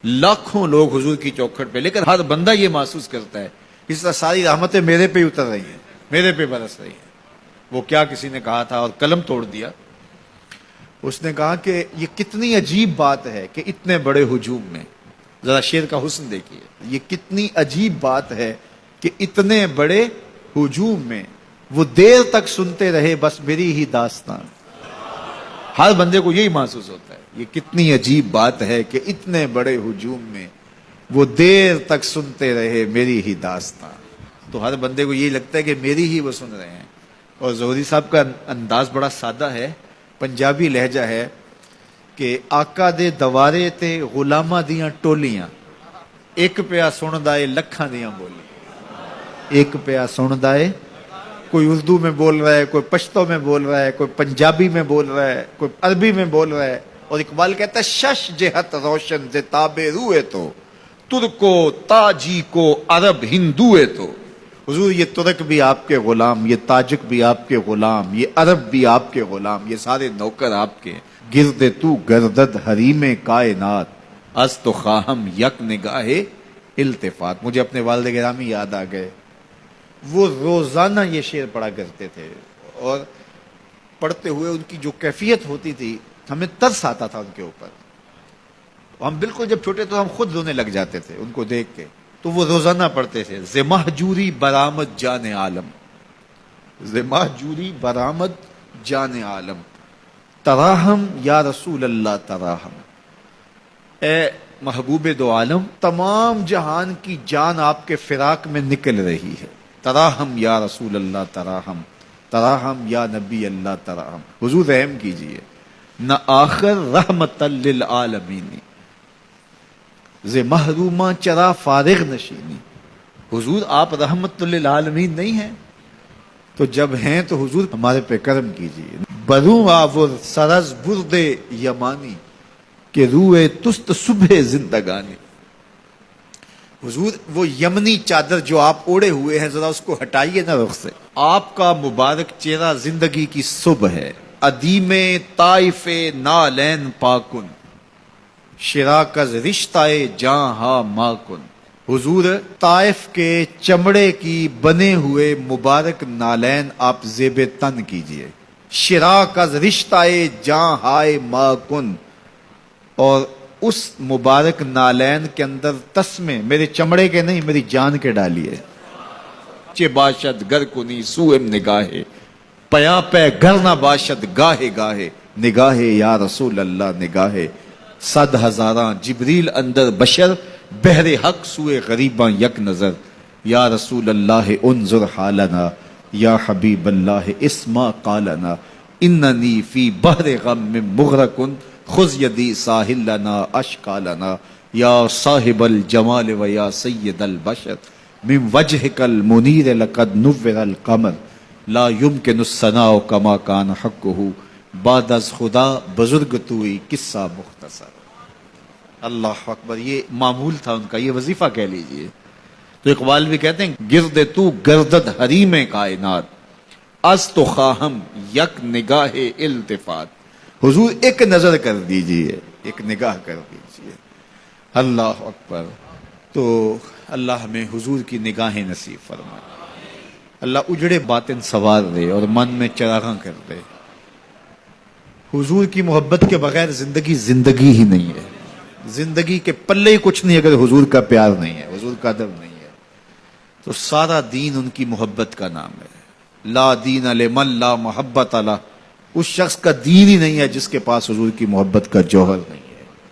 لاکھوں لوگ حضور کی چوکھٹ پہ، لیکن ہر بندہ یہ محسوس کرتا ہے اس طرح ساری رحمتیں میرے پہ اتر رہی ہیں، میرے پہ برس رہی ہیں۔ وہ کیا کسی نے کہا تھا اور قلم توڑ دیا، اس نے کہا کہ یہ کتنی عجیب بات ہے کہ اتنے بڑے ہجوم میں، ذرا شعر کا حسن دیکھیے، یہ کتنی عجیب بات ہے کہ اتنے بڑے ہجوم میں وہ دیر تک سنتے رہے بس میری ہی داستان۔ ہر بندے کو یہی محسوس ہوتا ہے، یہ کتنی عجیب بات ہے کہ اتنے بڑے ہجوم میں وہ دیر تک سنتے رہے میری ہی داستان۔ تو ہر بندے کو یہی لگتا ہے کہ میری ہی وہ سن رہے ہیں۔ اور زہری صاحب کا انداز بڑا سادہ ہے، پنجابی لہجہ ہے کہ آقا دے دوارے تے غلاماں دیاں ٹولیاں، ایک پیا سندا اے لکھاں دیاں بولیاں، ایک پیا سندا اے، کوئی اردو میں بول رہا ہے، کوئی پشتو میں بول رہا ہے، کوئی پنجابی میں بول رہا ہے، کوئی عربی میں بول رہا ہے۔ اور اقبال کہتا ہے شش جہت روشن ز تاب روئے تو، ترکو تاجی کو عرب ہندوئے تو۔ حضور یہ ترک بھی آپ کے غلام، یہ تاجک بھی آپ کے غلام، یہ عرب بھی آپ کے غلام، یہ سارے نوکر آپ کے۔ گرد تو گردد حریم کائنات، از تو خواہم یک نگاہ التفات۔ مجھے اپنے والد گرامی یاد آ گئے، وہ روزانہ یہ شعر پڑھا کرتے تھے، اور پڑھتے ہوئے ان کی جو کیفیت ہوتی تھی ہمیں ترس آتا تھا ان کے اوپر۔ ہم بالکل جب چھوٹے تو ہم خود رونے لگ جاتے تھے ان کو دیکھ کے۔ تو وہ روزانہ پڑھتے تھے ز مہجوری برآمد جان عالم، ز مہجوری برآمد جان عالم، تراہم یا رسول اللہ تراہم۔ اے محبوب دو عالم، تمام جہان کی جان آپ کے فراق میں نکل رہی ہے۔ تراہم یا رسول اللہ تراہم، تراہم یا نبی اللہ تراہم۔ حضور رحم کیجئے، نہ آخر رحمت للعالمین، ز محرومہ چرا فارغ نشینی۔ حضور آپ رحمت للعالمین نہیں ہیں، تو جب ہیں تو حضور ہمارے پہ کرم کیجئے۔ بروں آور سرز برد یمانی، کہ روئے تست صبح زندگانی۔ حضور وہ یمنی چادر جو آپ اوڑے ہوئے ہیں ذرا اس کو ہٹائیے نا رخ سے۔ آپ کا مبارک چہرہ زندگی کی صبح ہے، ادیم طائف نالین پاکن، شراکز رشتہ جاں ہا ماکن۔ حضور طائف کے چمڑے کی بنے ہوئے مبارک نالین آپ زیب تن کیجئے۔ شراکز رشتہ جاں ہائے ماکن، اور اس مبارک نالین کے اندر تسمے میرے چمڑے کے نہیں، میری جان کے ڈالیے۔ چے باشد گر کنی سوئم نگاہے، پیا پہ گر نہ باشد گاہے گاہے، نگاہے یا رسول اللہ نگاہے۔ صد ہزاراں جبریل اندر بشر، بحر حق سوئے غریباں یک نظر۔ یا رسول اللہ انظر حالنا، یا حبیب اللہ اسما قالنا، اننی فی بحر غم مغرقن، خذ یدی ساحل لنا اشکا لنا۔ یا صاحب الجمال و یا سید البشر، من وجهک المنیر لقد نور القمر، لا يمکن الثناء کما کان حقہ، بعد از خدا بزرگ توئی قصہ مختصر۔ اللہ اکبر، یہ معمول تھا ان کا، یہ وظیفہ کہہ لیجئے۔ تو اقبال بھی کہتے ہیں گرد تو گردد حریم کائنات، از تو خواہم یک نگاہ التفات۔ حضور ایک نظر کر دیجئے، ایک نگاہ کر دیجئے۔ اللہ اکبر۔ تو اللہ ہمیں حضور کی نگاہیں نصیب فرمائے، اللہ اجڑے باطن سوار دے اور من میں چراغاں کر دے۔ حضور کی محبت کے بغیر زندگی زندگی ہی نہیں ہے، زندگی کے پلے ہی کچھ نہیں اگر حضور کا پیار نہیں ہے، حضور کا ادب نہیں ہے۔ تو سارا دین ان کی محبت کا نام ہے۔ لا دین لمن لا محبت لہ، اس شخص کا دین ہی نہیں ہے جس کے پاس حضور کی محبت کا جوہر نہیں۔